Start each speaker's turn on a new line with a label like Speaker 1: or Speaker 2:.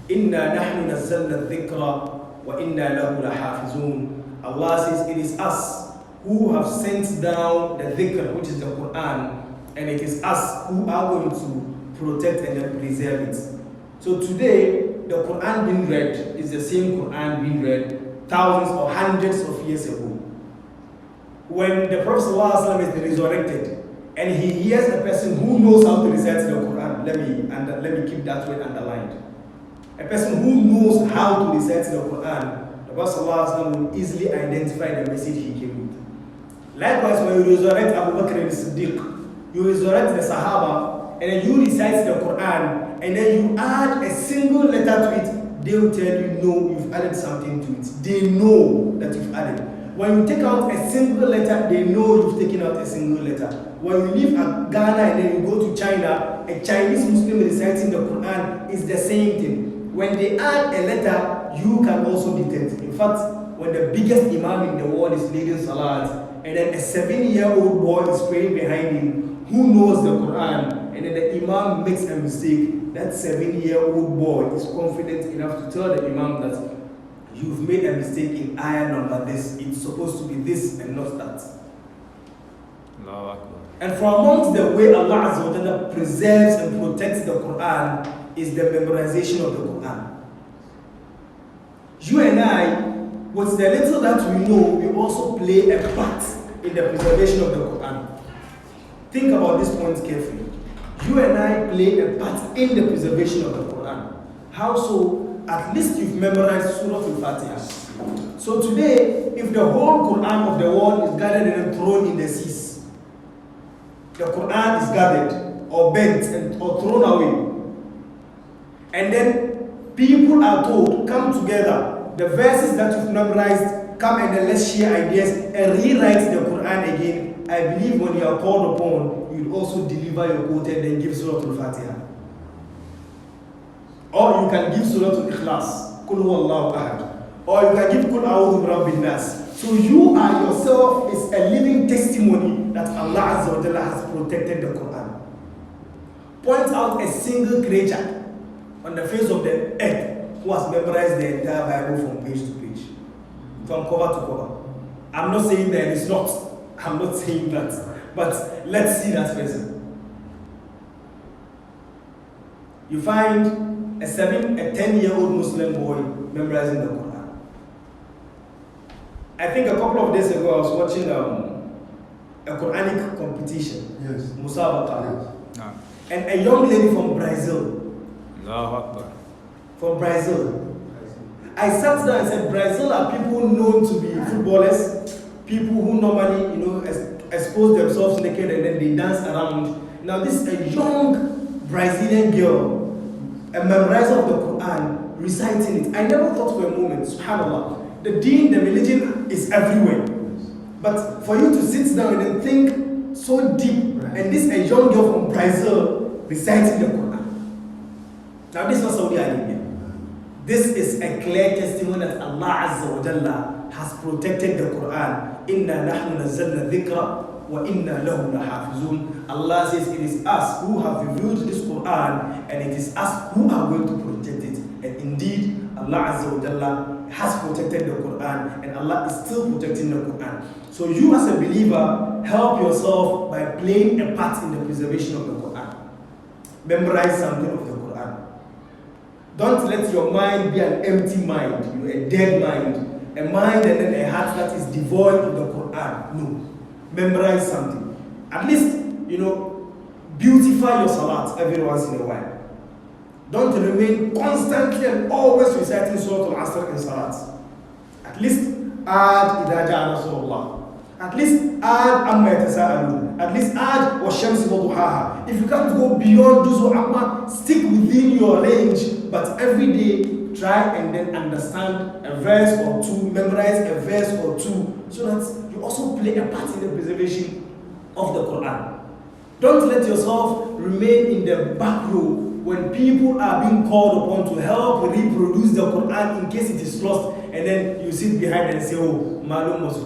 Speaker 1: Inna nahnu nazzalna dhikra wa inna lahu lahafizun. Allah says it is us who have sent down the dhikr, which is the Quran, and it is us who are going to protect and preserve it. So today, the Quran being read is the same Quran being read thousands or hundreds of years ago. When the Prophet ﷺ is resurrected and he hears a person who knows how to recite the Quran, let me keep that word underlined. A person who knows how to recite the Quran, the Prophet ﷺ will easily identify the message he came with. Likewise, when you resurrect Abu Bakr al-Siddiq, you resurrect the Sahaba, and then you recite the Quran, and then you add a single letter to it, they will tell you, no, you've added something to it. They know that you've added. When you take out a single letter, they know you've taken out a single letter. When you leave Ghana and then you go to China, a Chinese Muslim reciting the Quran is the same thing. When they add a letter, you can also detect. In fact, when the biggest imam in the world is leading Salat, and then a 7-year-old boy is praying behind him, who knows the Quran, and then the imam makes a mistake, that 7-year-old boy is confident enough to tell the imam that you've made a mistake in ayah number this, it's supposed to be this and not that. And from amongst the way Allah Azza wa Jalla preserves and protects the Quran is the memorization of the Quran. You and I, with the little that we know, we also play a part in the preservation of the Quran. Think about this point carefully. You and I play a part in the preservation of the Quran. How so? At least you've memorized Surah Al-Fatiha. So today, if the whole Quran of the world is gathered and thrown in the seas, the Quran is gathered or bent or thrown away, and then people are told, come together, the verses that you've memorized, come and then let's share ideas and rewrite the Quran again. I believe when you are called upon, you'll also deliver your quote and then give Surah Al-Fatiha. Or you can give Surah Al-Ikhlas, Qul Huwallahu Ahad. Or you can give Qul A'udhu Birabbin Nas. So you are yourself is a living testimony that Allah Azza wa Jalla has protected the Quran. Point out a single creature on the face of the earth who has memorized the entire Bible from page to page, from cover to cover. I'm not saying that it's not. I'm not saying that. But let's see that person. You find a 10-year-old Muslim boy memorizing the Quran. I think a couple of days ago I was watching a Quranic competition.
Speaker 2: Yes.
Speaker 1: Musabaqa.
Speaker 2: Yes.
Speaker 1: And a young lady from Brazil.
Speaker 3: Allahu Akbar.
Speaker 1: From Brazil. I sat down and said, Brazil are people known to be footballers, people who normally, expose themselves naked and then they dance around. Now this is a young Brazilian girl, a memorizer of the Quran, reciting it. I never thought for a moment, subhanAllah, the deen, the religion is everywhere. But for you to sit down and then think so deep, and this is a young girl from Brazil reciting the Quran. Now this is not Saudi Arabia. This is a clear testimony that Allah Azza wa Jalla has protected the Quran. Inna nahnu nazzalna dhikra wa inna lahu lahafizun. Allah says it is us who have revealed this Quran and it is us who are going to protect it. And indeed, Allah Azza wa Jalla has protected the Quran and Allah is still protecting the Quran. So you as a believer, help yourself by playing a part in the preservation of the Quran. Memorize something of the Quran. Don't let your mind be an empty mind, a dead mind. A mind and then a heart that is devoid of the Quran. No. Memorize something. At least, beautify your salat every once in a while. Don't remain constantly and always reciting Surah Al-Asr in salat. At least add Idha Ja'a Nasrullah. At least add Amma Yatasa'alun. At least add Wash-Shamsi wa Duhaha. If you can't go beyond Juzu Amma, stick within your range. But every day, try and then understand a verse or two, memorize a verse or two, so that you also play a part in the preservation of the Quran. Don't let yourself remain in the back row when people are being called upon to help reproduce the Quran in case it is lost, and then you sit behind and say, oh, Malum was